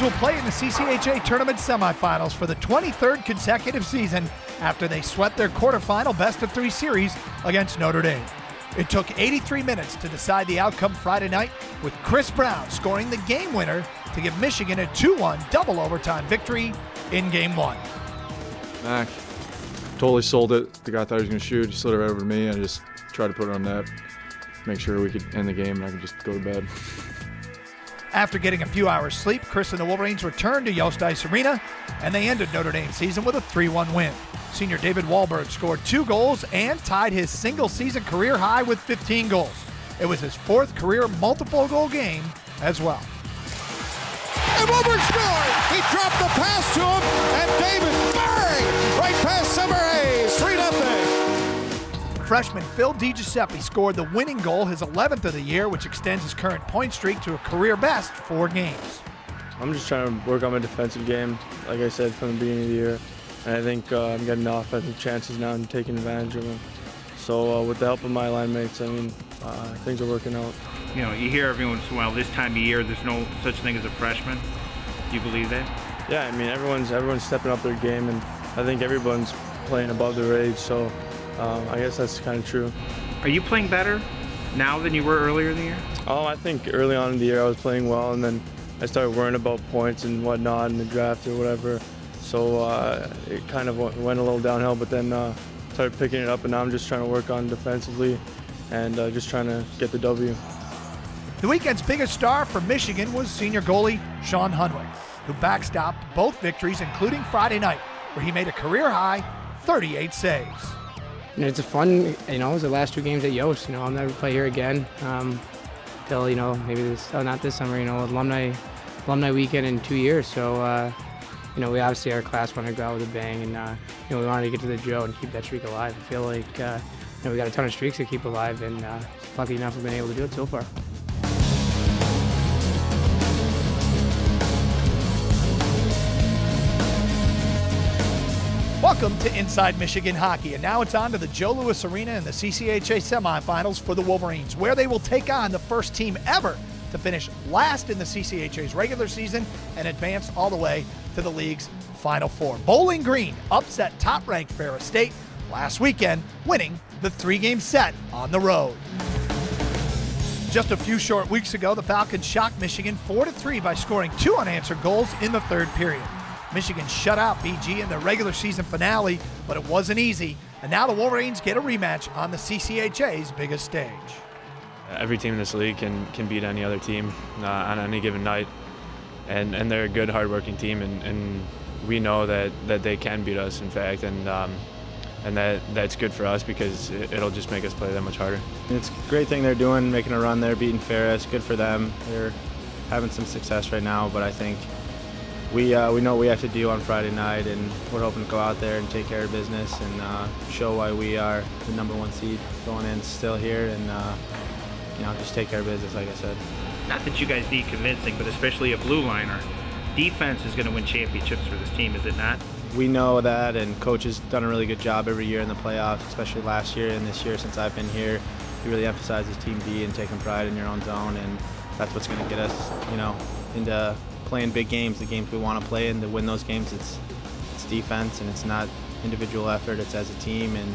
Wolverines will play in the CCHA Tournament semifinals for the 23rd consecutive season after they swept their quarterfinal best-of-3 series against Notre Dame. It took 83 minutes to decide the outcome Friday night, with Chris Brown scoring the game winner to give Michigan a 2-1 double overtime victory in Game 1. Mac totally sold it. The guy thought he was going to shoot. He slid it right over to me, and I just tried to put it on net, make sure we could end the game, and I could just go to bed. After getting a few hours sleep, Chris and the Wolverines returned to Yost Ice Arena, and they ended Notre Dame's season with a 3-1 win. Senior David Wahlberg scored 2 goals and tied his single-season career high with 15 goals. It was his 4th career multiple-goal game as well. And Wahlberg scored! He dropped the pass to him, and David, bang! Right past Summer Hayes, 3-0. Freshman Phil DiGiuseppe scored the winning goal, his 11th of the year, which extends his current point streak to a career-best 4 games. I'm just trying to work on my defensive game, like I said, from the beginning of the year. And I think I'm getting the offensive chances now and taking advantage of them. So with the help of my line mates, I mean, things are working out. You know, you hear every once in a while, this time of year, there's no such thing as a freshman. Do you believe that? Yeah, I mean, everyone's stepping up their game, and I think everyone's playing above their age, so I guess that's kind of true. Are you playing better now than you were earlier in the year? Oh, I think early on in the year I was playing well, and then I started worrying about points and whatnot in the draft or whatever. So it kind of went a little downhill, but then started picking it up, and now I'm just trying to work on defensively and just trying to get the W. The weekend's biggest star for Michigan was senior goalie Sean Hunwick, who backstopped both victories, including Friday night, where he made a career-high 38 saves. It's a fun, it was the last 2 games at Yost. I'll never play here again till, maybe this, not this summer, alumni weekend in 2 years. So, we obviously our class wanted to go out with a bang, and we wanted to get to the Joe and keep that streak alive. I feel like we got a ton of streaks to keep alive, and lucky enough we've been able to do it so far. Welcome to Inside Michigan Hockey, and now it's on to the Joe Louis Arena in the CCHA semifinals for the Wolverines, where they will take on the first team ever to finish last in the CCHA's regular season and advance all the way to the league's Final Four. Bowling Green upset top-ranked Ferris State last weekend, winning the 3-game set on the road. Just a few short weeks ago, the Falcons shocked Michigan 4-3 by scoring 2 unanswered goals in the 3rd period. Michigan shut out BG in the regular season finale, but it wasn't easy, and now the Wolverines get a rematch on the CCHA's biggest stage. Every team in this league can beat any other team on any given night, and they're a good, hard-working team, and we know that they can beat us, in fact, and that's good for us because it'll just make us play that much harder. It's a great thing they're doing, making a run there, beating Ferris. Good for them. They're having some success right now, but I think we know what we have to do on Friday night, and we're hoping to go out there and take care of business and show why we are the #1 seed going in still here, and just take care of business, like I said. Not that you guys need convincing, but especially a blue liner. Defense is going to win championships for this team, is it not? We know that, and Coach has done a really good job every year in the playoffs, especially last year and this year since I've been here. He really emphasizes Team D and taking pride in your own zone, and that's what's going to get us, into playing big games, the games we want to play, and to win those games, it's defense, and it's not individual effort, it's as a team, and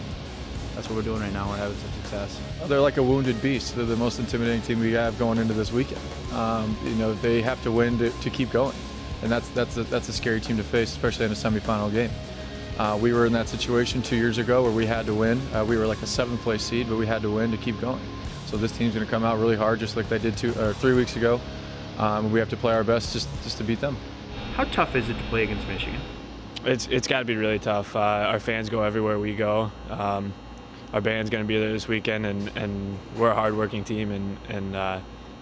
that's what we're doing right now. We're having some success. They're like a wounded beast. They're the most intimidating team we have going into this weekend. They have to win to keep going, and that's a scary team to face, especially in a semifinal game. We were in that situation 2 years ago where we had to win. We were like a 7th place seed, but we had to win to keep going. So this team's going to come out really hard, just like they did 3 weeks ago. We have to play our best just to beat them. How tough is it to play against Michigan? It's got to be really tough. Our fans go everywhere we go. Our band's going to be there this weekend, and we're a hard-working team, and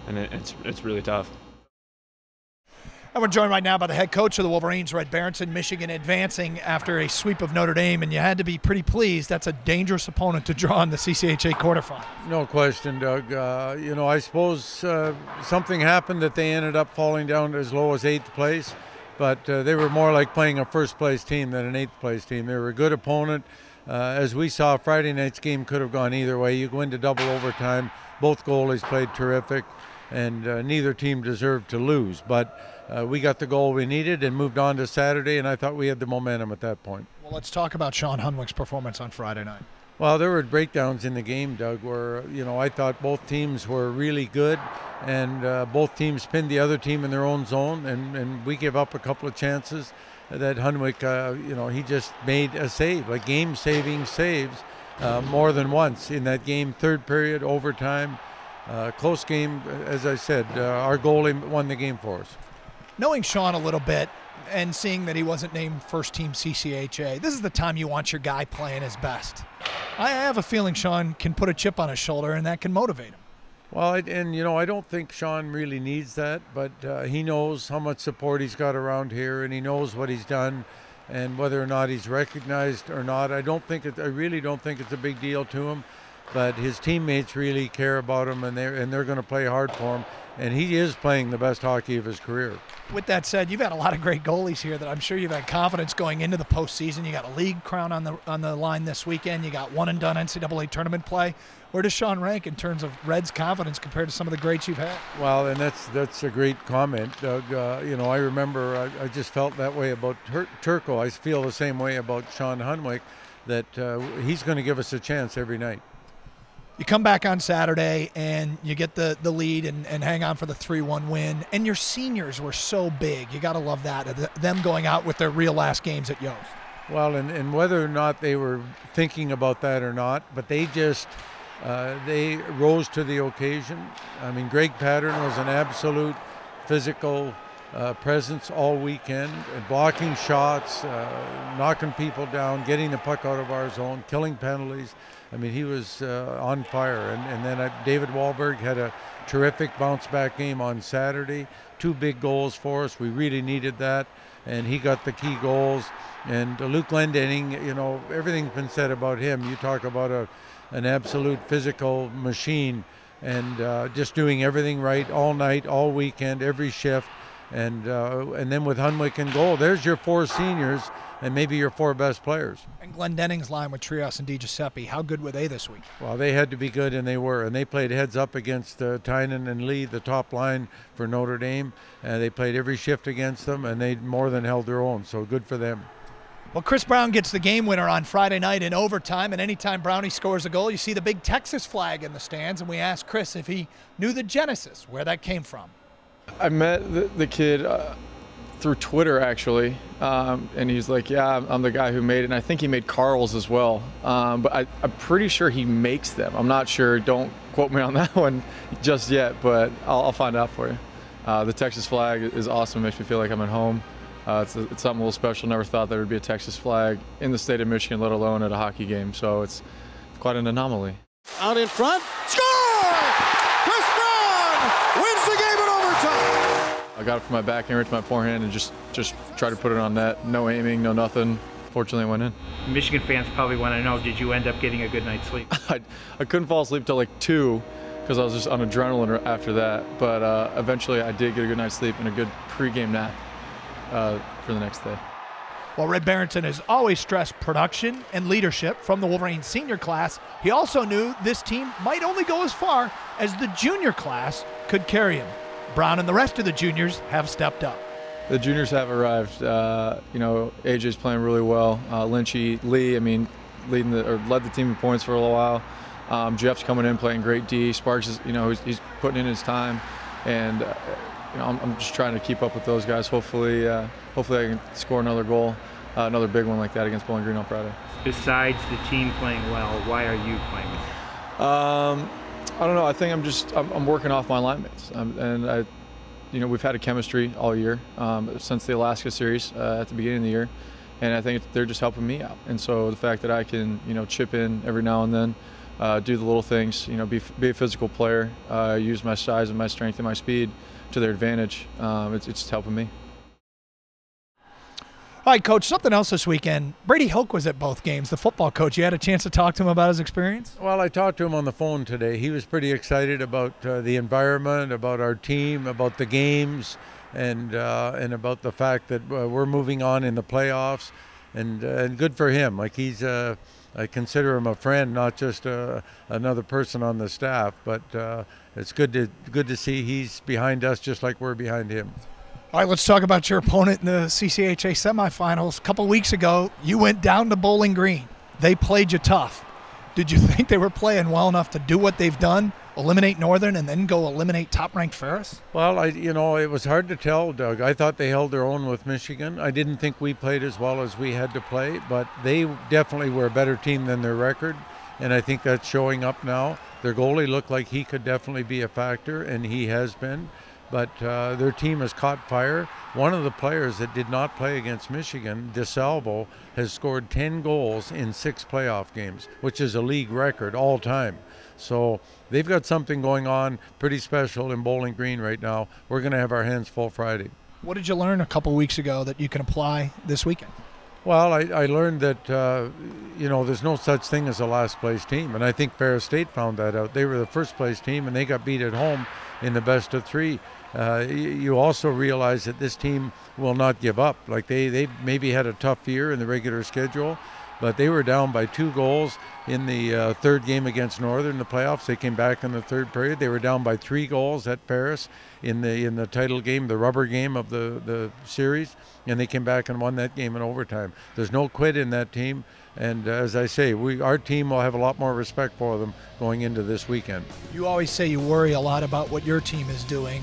it's really tough. And we're joined right now by the head coach of the Wolverines, Red Berenson. Michigan advancing after a sweep of Notre Dame, and you had to be pretty pleased. That's a dangerous opponent to draw in the CCHA quarterfinal. No question, Doug. I suppose something happened that they ended up falling down as low as 8th place, but they were more like playing a first-place team than an 8th place team. They were a good opponent. As we saw, Friday night's game could have gone either way. You go into double overtime. Both goalies played terrific. and neither team deserved to lose. But we got the goal we needed and moved on to Saturday, and I thought we had the momentum at that point. Well, let's talk about Sean Hunwick's performance on Friday night. Well, there were breakdowns in the game, Doug, where, I thought both teams were really good, and both teams pinned the other team in their own zone, and we gave up a couple of chances that Hunwick, he just made a save, like game-saving saves more than once in that game, third period, overtime. Close game, as I said, our goalie won the game for us. Knowing Sean a little bit and seeing that he wasn't named first team CCHA, this is the time you want your guy playing his best. I have a feeling Sean can put a chip on his shoulder and that can motivate him. Well, I don't think Sean really needs that, but he knows how much support he's got around here, and he knows what he's done, and whether or not he's recognized or not, I really don't think it's a big deal to him. But his teammates really care about him, and they're going to play hard for him. And he is playing the best hockey of his career. With that said, you've had a lot of great goalies here that I'm sure you've had confidence going into the postseason. You got a league crown on the line this weekend. You got one and done NCAA tournament play. Where does Sean rank in terms of Reds' confidence compared to some of the greats you've had? Well, and that's a great comment, Doug. I remember I just felt that way about Turco. I feel the same way about Sean Hunwick, that he's going to give us a chance every night. You come back on Saturday and you get the lead and hang on for the 3-1 win. And your seniors were so big. You got to love that, them going out with their real last games at Yost. Well, and whether or not they were thinking about that or not, but they just they rose to the occasion. I mean, Greg Pattern was an absolute physical presence all weekend, blocking shots, knocking people down, getting the puck out of our zone, killing penalties. I mean, he was on fire. And then David Wahlberg had a terrific bounce-back game on Saturday. 2 big goals for us. We really needed that, and he got the key goals. And Luke Glendening, everything's been said about him. You talk about an absolute physical machine, and just doing everything right all night, all weekend, every shift. And then with Hunwick in goal, there's your 4 seniors and maybe your 4 best players. And Glendening's line with Trias and DiGiuseppe, how good were they this week? Well, they had to be good, and they were. And they played heads up against Tynan and Lee, the top line for Notre Dame. They played every shift against them, and they more than held their own, so good for them. Well, Chris Brown gets the game winner on Friday night in overtime, and anytime Brownie scores a goal, you see the big Texas flag in the stands, and we asked Chris if he knew the genesis, where that came from. I met the kid through Twitter, actually, and he's like, yeah, I'm the guy who made it, and I think he made Carl's as well, but I'm pretty sure he makes them. I'm not sure. Don't quote me on that one just yet, but I'll find out for you. The Texas flag is awesome. It makes me feel like I'm at home. It's something a little special. Never thought there would be a Texas flag in the state of Michigan, let alone at a hockey game, so it's quite an anomaly. Out in front, score! Chris Brown wins the game in overtime. I got it from my backhand right to my forehand and just tried to put it on net. No aiming, no nothing. Fortunately, it went in. Michigan fans probably want to know, did you end up getting a good night's sleep? I couldn't fall asleep till like 2 because I was just on adrenaline after that. But eventually, I did get a good night's sleep and a good pregame nap for the next day. While Red Barrington has always stressed production and leadership from the Wolverines senior class, he also knew this team might only go as far as the junior class could carry him. Brown and the rest of the juniors have stepped up. The juniors have arrived. AJ's playing really well. Lynchy, Lee, led the team in points for a little while. Jeff's coming in playing great D. Sparks is, he's putting in his time, and I'm just trying to keep up with those guys. Hopefully I can score another goal, another big one like that against Bowling Green on Friday. Besides the team playing well, why are you playing well? I don't know. I think I'm working off my line mates, and we've had a chemistry all year since the Alaska series at the beginning of the year, and I think they're just helping me out. And so the fact that I can chip in every now and then, do the little things, be a physical player, use my size and my strength and my speed to their advantage, it's helping me. All right, Coach, something else this weekend. Brady Hoke was at both games, the football coach. You had a chance to talk to him about his experience? Well, I talked to him on the phone today. He was pretty excited about the environment, about our team, about the games, and about the fact that we're moving on in the playoffs, and good for him. Like he's I consider him a friend, not just another person on the staff. But it's good to see he's behind us just like we're behind him. All right, let's talk about your opponent in the CCHA semifinals. A couple weeks ago, you went down to Bowling Green. They played you tough. Did you think they were playing well enough to do what they've done, eliminate Northern, and then go eliminate top-ranked Ferris? Well, it was hard to tell, Doug. I thought they held their own with Michigan. I didn't think we played as well as we had to play, but they definitely were a better team than their record, and I think that's showing up now. Their goalie looked like he could definitely be a factor, and he has been. But their team has caught fire. One of the players that did not play against Michigan, DeSalvo, has scored 10 goals in 6 playoff games, which is a league record all time. So they've got something going on pretty special in Bowling Green right now. We're going to have our hands full Friday. What did you learn a couple weeks ago that you can apply this weekend? Well, I learned that, there's no such thing as a last place team. And I think Ferris State found that out. They were the first place team and they got beat at home in the best of 3. You also realize that this team will not give up. Like they maybe had a tough year in the regular schedule, but they were down by 2 goals in the third game against Northern in the playoffs. They came back in the third period. They were down by 3 goals at Ferris in the title game, the rubber game of the series, and they came back and won that game in overtime. There's no quit in that team, and as I say, our team will have a lot more respect for them going into this weekend. You always say you worry a lot about what your team is doing.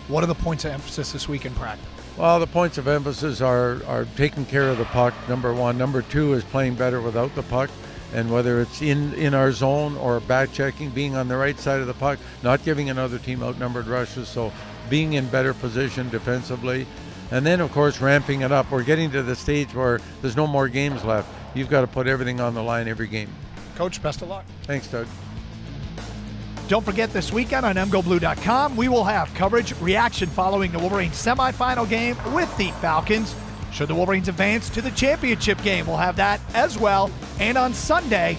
What are the points of emphasis this week in practice? Well, the points of emphasis are taking care of the puck, number 1. Number 2 is playing better without the puck. And whether it's in our zone or back checking, being on the right side of the puck, not giving another team outnumbered rushes, so being in better position defensively. And then, of course, ramping it up. We're getting to the stage where there's no more games left. You've got to put everything on the line every game. Coach, best of luck. Thanks, Doug. Don't forget this weekend on MGoBlue.com, we will have coverage, reaction following the Wolverines semifinal game with the Falcons. Should the Wolverines advance to the championship game, we'll have that as well. And on Sunday,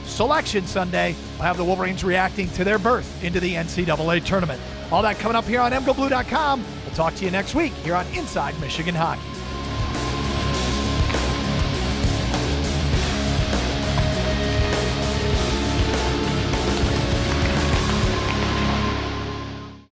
Selection Sunday, we'll have the Wolverines reacting to their berth into the NCAA tournament. All that coming up here on MGoBlue.com. We'll talk to you next week here on Inside Michigan Hockey.